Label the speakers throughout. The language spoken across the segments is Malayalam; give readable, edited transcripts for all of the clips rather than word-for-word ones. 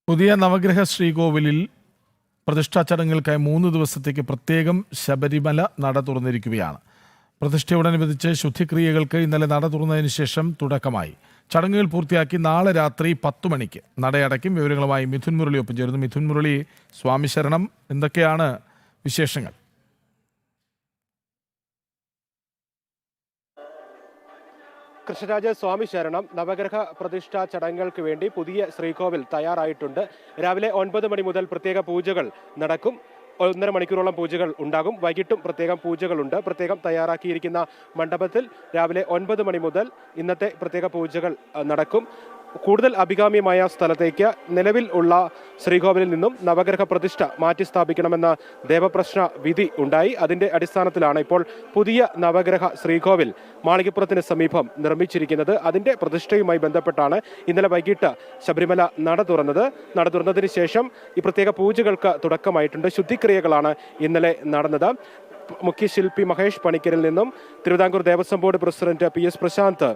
Speaker 1: പുതിയ നവഗ്രഹ ശ്രീകോവിലിൽ പ്രതിഷ്ഠാ ചടങ്ങുകൾക്കായി 3 ദിവസത്തേക്ക് പ്രത്യേകം ശബരിമല നട തുറന്നിരിക്കുകയാണ്. പ്രതിഷ്ഠയോടനുബന്ധിച്ച് ശുദ്ധിക്രിയകൾക്ക് ഇന്നലെ നട തുറന്നതിന് ശേഷം തുടക്കമായി. ചടങ്ങുകൾ പൂർത്തിയാക്കി നാളെ രാത്രി 10 മണിക്ക് നടയടയ്ക്കും. വിവരങ്ങളുമായി മിഥുൻ മുരളി ഒപ്പം ചേരുന്നു. മിഥുൻ മുരളി, സ്വാമി ശരണം, എന്തൊക്കെയാണ് വിശേഷങ്ങൾ?
Speaker 2: കൃഷ്ണരാജ, സ്വാമി ശരണം. നവഗ്രഹ പ്രതിഷ്ഠാ ചടങ്ങുകൾക്ക് വേണ്ടി പുതിയ ശ്രീകോവിൽ തയ്യാറായിട്ടുണ്ട്. രാവിലെ 9 മണി മുതൽ പ്രത്യേക പൂജകൾ നടക്കും. 1.5 മണിക്കൂറോളം പൂജകൾ ഉണ്ടാകും. വൈകിട്ടും പ്രത്യേകം പൂജകളുണ്ട്. പ്രത്യേകം തയ്യാറാക്കിയിരിക്കുന്ന മണ്ഡപത്തിൽ രാവിലെ 9 മണി മുതൽ ഇന്നത്തെ പ്രത്യേക പൂജകൾ നടക്കും. കൂടുതൽ അഭികാമ്യമായ സ്ഥലത്തേക്ക് നിലവിൽ ഉള്ള ശ്രീകോവിലിൽ നിന്നും നവഗ്രഹ പ്രതിഷ്ഠ മാറ്റി സ്ഥാപിക്കണമെന്ന ദേവപ്രശ്ന വിധി ഉണ്ടായി. അതിന്റെ അടിസ്ഥാനത്തിലാണ് ഇപ്പോൾ പുതിയ നവഗ്രഹ ശ്രീകോവിൽ മാളികപ്പുറത്തിന് സമീപം നിർമ്മിച്ചിരിക്കുന്നത്. അതിന്റെ പ്രതിഷ്ഠയുമായി ബന്ധപ്പെട്ടാണ് ഇന്നലെ വൈകിട്ട് ശബരിമല നട തുറന്നത്. നട തുറന്നതിന് ശേഷം ഈ പ്രത്യേക പൂജകൾക്ക് തുടക്കമായിട്ടുണ്ട്. ശുദ്ധിക്രിയകളാണ് ഇന്നലെ നടന്നത്. മുഖ്യ ശില്പി മഹേഷ് പണിക്കരിൽ നിന്നും Thiruvithamkoor Devaswom board president PS Prasanth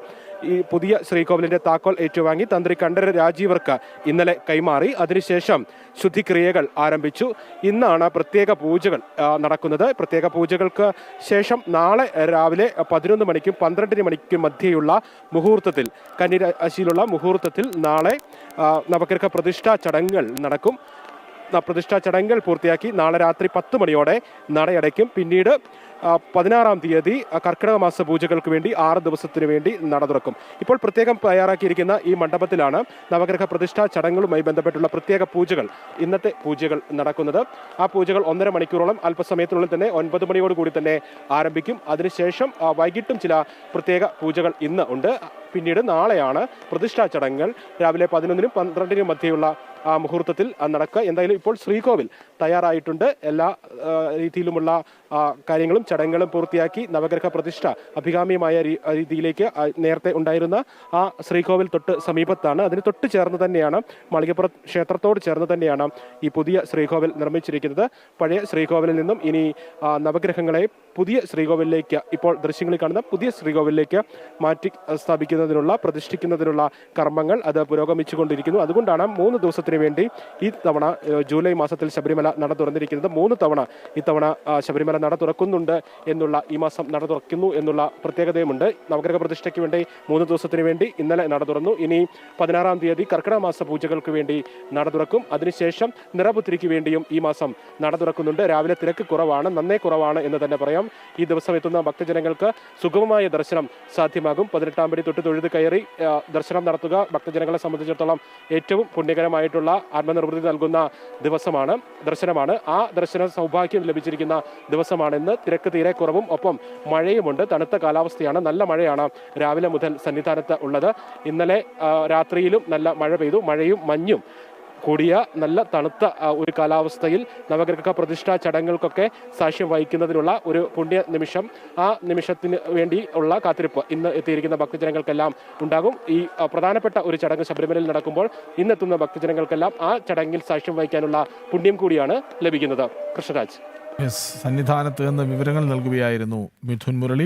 Speaker 2: ഈ പുതിയ ശ്രീകോവിലിന്റെ താക്കോൽ ഏറ്റുവാങ്ങി തന്ത്രി കണ്ഠര രാജീവർക്ക് ഇന്നലെ കൈമാറി. അതിനുശേഷം ശുദ്ധിക്രിയകൾ ആരംഭിച്ചു. ഇന്നാണ് പ്രത്യേക പൂജകൾ നടക്കുന്നത്. പ്രത്യേക പൂജകൾക്ക് ശേഷം നാളെ രാവിലെ 11 മണിക്കും 12 മണിക്കും മധ്യയുള്ള മുഹൂർത്തത്തിൽ, കന്നിരാശിയിലുള്ള മുഹൂർത്തത്തിൽ നാളെ നവഗ്രഹ പ്രതിഷ്ഠാ ചടങ്ങുകൾ നടക്കും. പ്രതിഷ്ഠാ ചടങ്ങുകൾ പൂർത്തിയാക്കി നാളെ രാത്രി 10 മണിയോടെ നടയടയ്ക്കും. പിന്നീട് 16-ാം തീയതി കർക്കിടക മാസ പൂജകൾക്ക് വേണ്ടി 6 ദിവസത്തിന് വേണ്ടി നട തുറക്കും. ഇപ്പോൾ പ്രത്യേകം തയ്യാറാക്കിയിരിക്കുന്ന ഈ മണ്ഡപത്തിലാണ് നവഗ്രഹ പ്രതിഷ്ഠാ ചടങ്ങുകളുമായി ബന്ധപ്പെട്ടുള്ള പ്രത്യേക പൂജകൾ, ഇന്നത്തെ പൂജകൾ നടക്കുന്നത്. ആ പൂജകൾ 1.5 മണിക്കൂറോളം അല്പസമയത്തിനുള്ളിൽ തന്നെ 9 മണിയോടുകൂടി തന്നെ ആരംഭിക്കും. അതിനുശേഷം വൈകിട്ടും ചില പ്രത്യേക പൂജകൾ ഇന്ന് ഉണ്ട്. പിന്നീട് നാളെയാണ് പ്രതിഷ്ഠാ ചടങ്ങുകൾ രാവിലെ 11-നും 12-നും മധ്യയുള്ള മുഹൂർത്തത്തിൽ നടക്കുക. എന്തായാലും ഇപ്പോൾ ശ്രീകോവിൽ തയ്യാറായിട്ടുണ്ട്. എല്ലാ രീതിയിലുമുള്ള കാര്യങ്ങളും ചടങ്ങുകളും പൂർത്തിയാക്കി നവഗ്രഹ പ്രതിഷ്ഠ അഭികാമ്യമായ രീതിയിലേക്ക് നേരത്തെ ഉണ്ടായിരുന്ന ആ ശ്രീകോവിൽ തൊട്ട് സമീപത്താണ്. അതിന് തൊട്ട് ചേർന്ന് തന്നെയാണ്, മാളികപ്പുറം ക്ഷേത്രത്തോട് ചേർന്ന് തന്നെയാണ് ഈ പുതിയ ശ്രീകോവിൽ നിർമ്മിച്ചിരിക്കുന്നത്. പഴയ ശ്രീകോവിലിൽ നിന്നും ഇനി നവഗ്രഹങ്ങളെ പുതിയ ശ്രീകോവിലേക്ക്, ഇപ്പോൾ ദൃശ്യങ്ങളിൽ കാണുന്ന പുതിയ ശ്രീകോവിലേക്ക് മാറ്റി സ്ഥാപിക്കുന്നതിനുള്ള, പ്രതിഷ്ഠിക്കുന്നതിനുള്ള കർമ്മങ്ങൾ അത് പുരോഗമിച്ചുകൊണ്ടിരിക്കുന്നു. അതുകൊണ്ടാണ് 3 ദിവസത്തിന് വേണ്ടി ഈ തവണ ജൂലൈ മാസത്തിൽ ശബരിമല നട തുറന്നിരിക്കുന്നത്. 3 തവണ ഇത്തവണ ശബരിമല നട തുറക്കുന്നുണ്ട് എന്നുള്ള, ഈ മാസം നട തുറക്കുന്നു എന്നുള്ള പ്രത്യേകതയുമുണ്ട്. നവഗ്രഹ പ്രതിഷ്ഠയ്ക്ക് വേണ്ടി 3 ദിവസത്തിന് വേണ്ടി ഇന്നലെ നട തുറന്നു. ഇനി 16-ാം തീയതി കർക്കിടക മാസ പൂജകൾക്ക് വേണ്ടി നട തുറക്കും. അതിനുശേഷം നിറപുത്തിരിക്ക് വേണ്ടിയും ഈ മാസം നട തുറക്കുന്നുണ്ട്. രാവിലെ തിരക്ക് കുറവാണ്, നന്നേ കുറവാണ് എന്ന് തന്നെ പറയാം. ഈ ദിവസം എത്തുന്ന ഭക്തജനങ്ങൾക്ക് സുഗമമായ ദർശനം സാധ്യമാകും. 18-ാം പടി തൊട്ട് തൊഴുത് കയറി ദർശനം നടത്തുക ഭക്തജനങ്ങളെ സംബന്ധിച്ചിടത്തോളം ഏറ്റവും പുണ്യകരമായിട്ടുള്ള, ആത്മനിർവൃത്തി നൽകുന്ന ദർശനമാണ്. ആ ദർശന സൗഭാഗ്യം ലഭിച്ചിരിക്കുന്ന ദിവസമാണെന്ന്. തിരക്ക് തീരെ കുറവും ഒപ്പം മഴയുമുണ്ട്. തണുത്ത കാലാവസ്ഥയാണ്, നല്ല മഴയാണ് രാവിലെ മുതൽ സന്നിധാനത്ത് ഉള്ളത്. ഇന്നലെ രാത്രിയിലും നല്ല മഴ പെയ്തു. മഴയും മഞ്ഞും കൂടിയ നല്ല തണുത്ത ഒരു കാലാവസ്ഥയിൽ നവഗ്രഹ പ്രതിഷ്ഠാ ചടങ്ങുകൾക്കൊക്കെ സാക്ഷ്യം വഹിക്കുന്നതിനുള്ള ഒരു പുണ്യ നിമിഷം, ആ നിമിഷത്തിന് വേണ്ടി ഉള്ള കാത്തിരിപ്പ് ഇന്ന് എത്തിയിരിക്കുന്ന ഭക്തജനങ്ങൾക്കെല്ലാം ഉണ്ടാകും. ഈ പ്രധാനപ്പെട്ട ഒരു ചടങ്ങ് ശബരിമലയിൽ നടക്കുമ്പോൾ ഇന്നെത്തുന്ന ഭക്തജനങ്ങൾക്കെല്ലാം ആ ചടങ്ങിൽ സാക്ഷ്യം വഹിക്കാനുള്ള പുണ്യം കൂടിയാണ് ലഭിക്കുന്നത്. കൃഷ്ണരാജ്,
Speaker 1: സന്നിധാനത്ത് നിന്ന് വിവരങ്ങൾ നൽകുകയായിരുന്നു മിഥുൻ മുരളി.